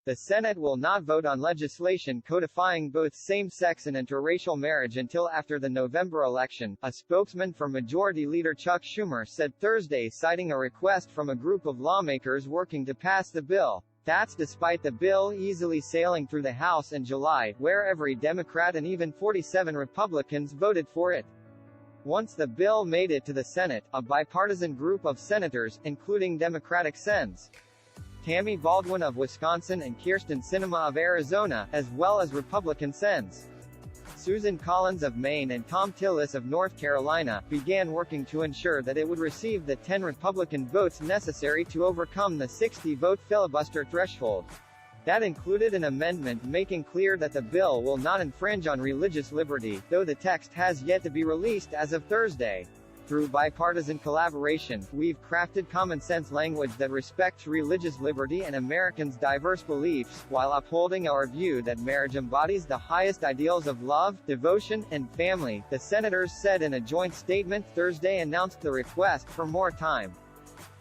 The Senate will not vote on legislation codifying both same-sex and interracial marriage until after the November election, a spokesman for Majority Leader Chuck Schumer said Thursday, citing a request from a group of lawmakers working to pass the bill. That's despite the bill easily sailing through the House in July, where every Democrat and even 47 Republicans voted for it. Once the bill made it to the Senate, a bipartisan group of senators, including Democratic Sens. Tammy Baldwin of Wisconsin and Kyrsten Sinema of Arizona, as well as Republican Sens. Susan Collins of Maine and Tom Tillis of North Carolina, began working to ensure that it would receive the 10 Republican votes necessary to overcome the 60-vote filibuster threshold. That included an amendment making clear that the bill will not infringe on religious liberty, though the text has yet to be released as of Thursday. Through bipartisan collaboration, we've crafted common-sense language that respects religious liberty and Americans' diverse beliefs, while upholding our view that marriage embodies the highest ideals of love, devotion, and family, the senators said in a joint statement Thursday announced the request for more time.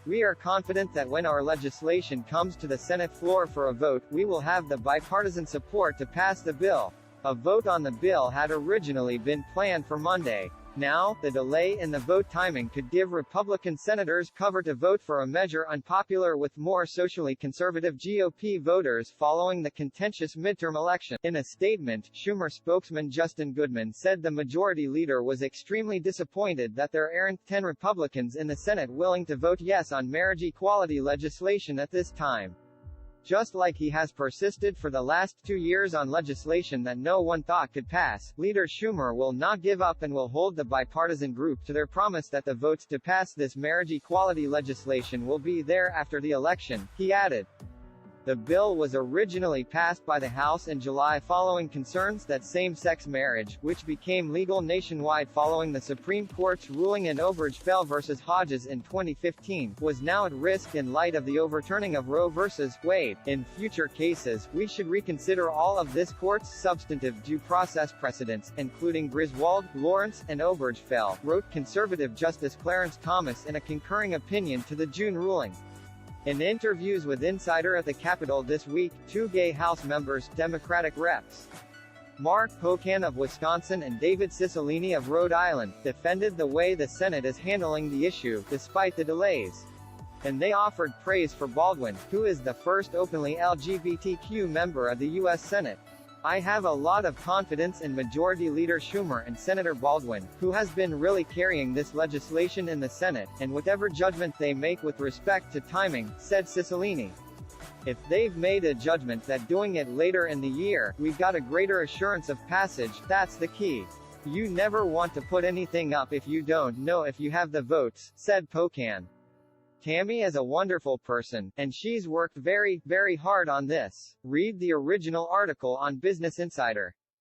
We are confident that when our legislation comes to the Senate floor for a vote, we will have the bipartisan support to pass the bill. A vote on the bill had originally been planned for Monday. Now, the delay in the vote timing could give Republican senators cover to vote for a measure unpopular with more socially conservative GOP voters following the contentious midterm election. In a statement, Schumer spokesman Justin Goodman said the majority leader was extremely disappointed that there aren't 10 Republicans in the Senate willing to vote yes on marriage equality legislation at this time. Just like he has persisted for the last 2 years on legislation that no one thought could pass, Leader Schumer will not give up and will hold the bipartisan group to their promise that the votes to pass this marriage equality legislation will be there after the election, he added. The bill was originally passed by the House in July following concerns that same-sex marriage, which became legal nationwide following the Supreme Court's ruling in Obergefell v. Hodges in 2015, was now at risk in light of the overturning of Roe v. Wade. In future cases, we should reconsider all of this court's substantive due process precedents, including Griswold, Lawrence, and Obergefell, wrote conservative Justice Clarence Thomas in a concurring opinion to the June ruling. In interviews with Insider at the Capitol this week, 2 gay House members, Democratic Reps. Mark Pocan of Wisconsin and David Cicilline of Rhode Island, defended the way the Senate is handling the issue, despite the delays. And they offered praise for Baldwin, who is the first openly LGBTQ member of the U.S. Senate. I have a lot of confidence in Majority Leader Schumer and Senator Baldwin, who has been really carrying this legislation in the Senate, and whatever judgment they make with respect to timing, said Cicilline. If they've made a judgment that doing it later in the year, we've got a greater assurance of passage, that's the key. You never want to put anything up if you don't know if you have the votes, said Pocan. Tammy is a wonderful person, and she's worked very, very hard on this. Read the original article on Business Insider.